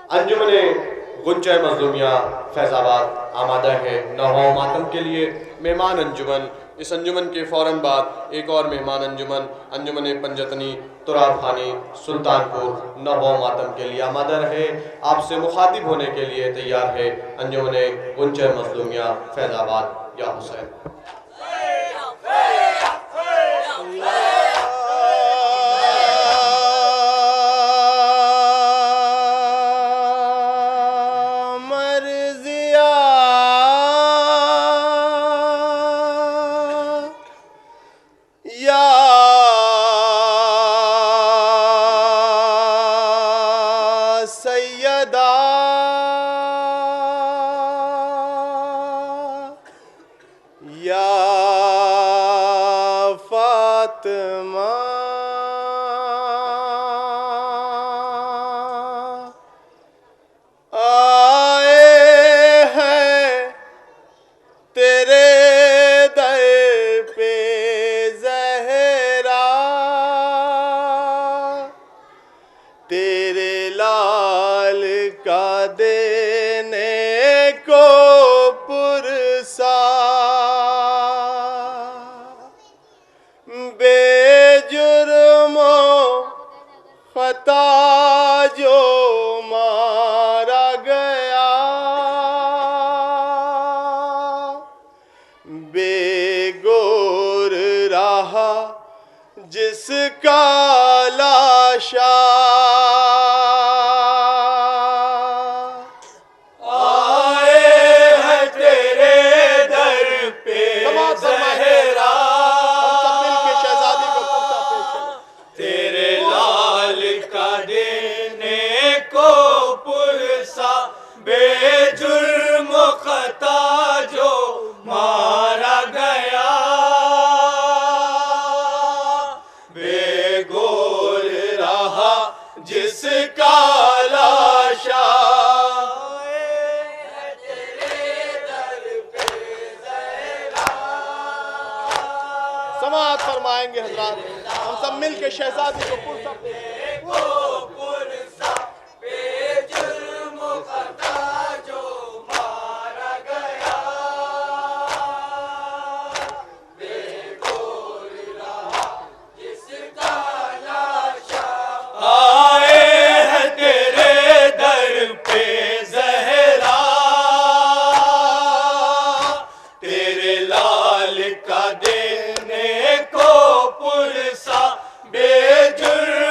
अंजुमने गुंजय मजलूमिया फैज़ाबाद आमादा है नौवां मातम के लिए। मेहमान अंजुमन, इस अंजुमन के फ़ौरन बाद एक और मेहमान अंजुमन अंजुमन पंजतनी तुराब खानी सुल्तानपुर नौवां मातम के लिए आमादा रहे। आपसे मुखातिब होने के लिए तैयार है अंजुमन गुंजय मजलूमिया फैज़ाबाद या हुसैन। जिसका लाशा आए है तेरे दर पे ज़हरा, शहजादी को कुर्ता पेश तेरे लाल का देने को पुरसा, बेजुर्म खता जो मारा गया, जिसका लाशा तेरे दर पे ज़हरा। समाअत फरमाएंगे हज़रात, हम सब मिल के शहजादी को पुरसा बेजुर्म खता जो मारा गया, बेगोर रहा जिसका लाशा बेजुर्म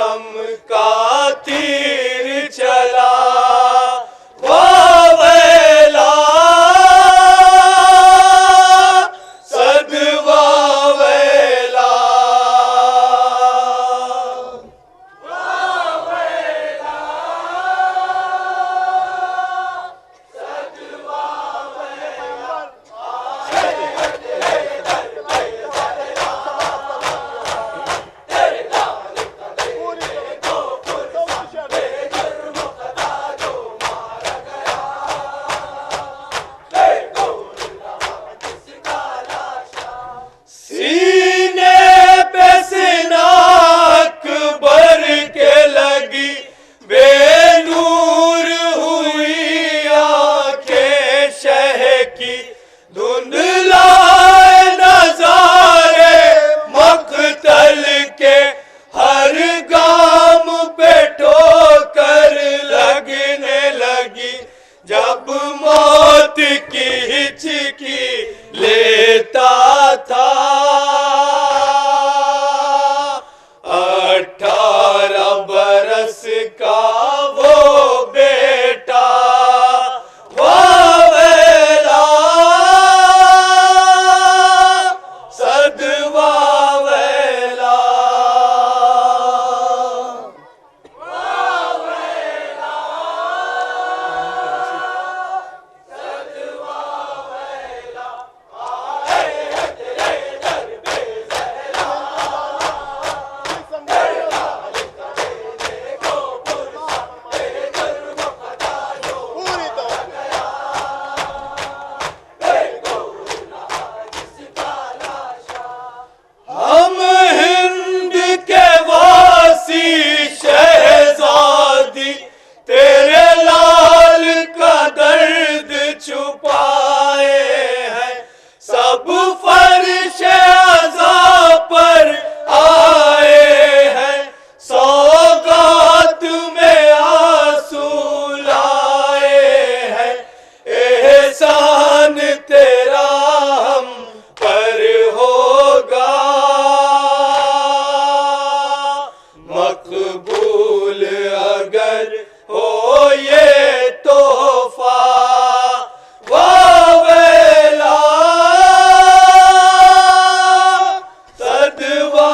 करम का तीर चला वावेला सदवावेला जब मौत की हिचकी लेता था 18 बरस का वो बेटा वावेला सदवावेला मकबूल अगर हो ये तोहफा वावेला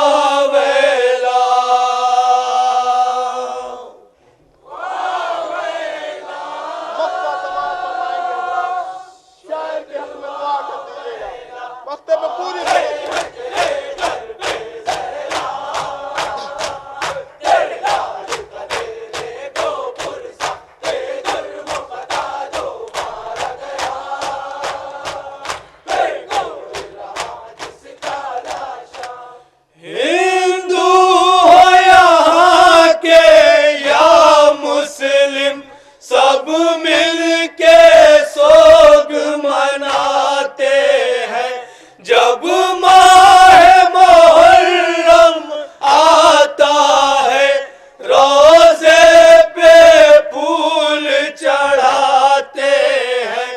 सदवावेला शायर के हक में दुआ कर दीजिएगा। वक्त में पूरी सब मिलके सोग मनाते हैं जब माह मुहर्रम आता है रोज़े पे फूल चढ़ाते हैं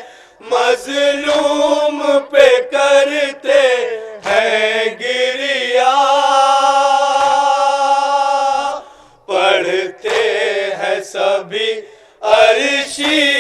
मजलूम पे करते हैं गिरिया पढ़ते हैं सभी अर्शी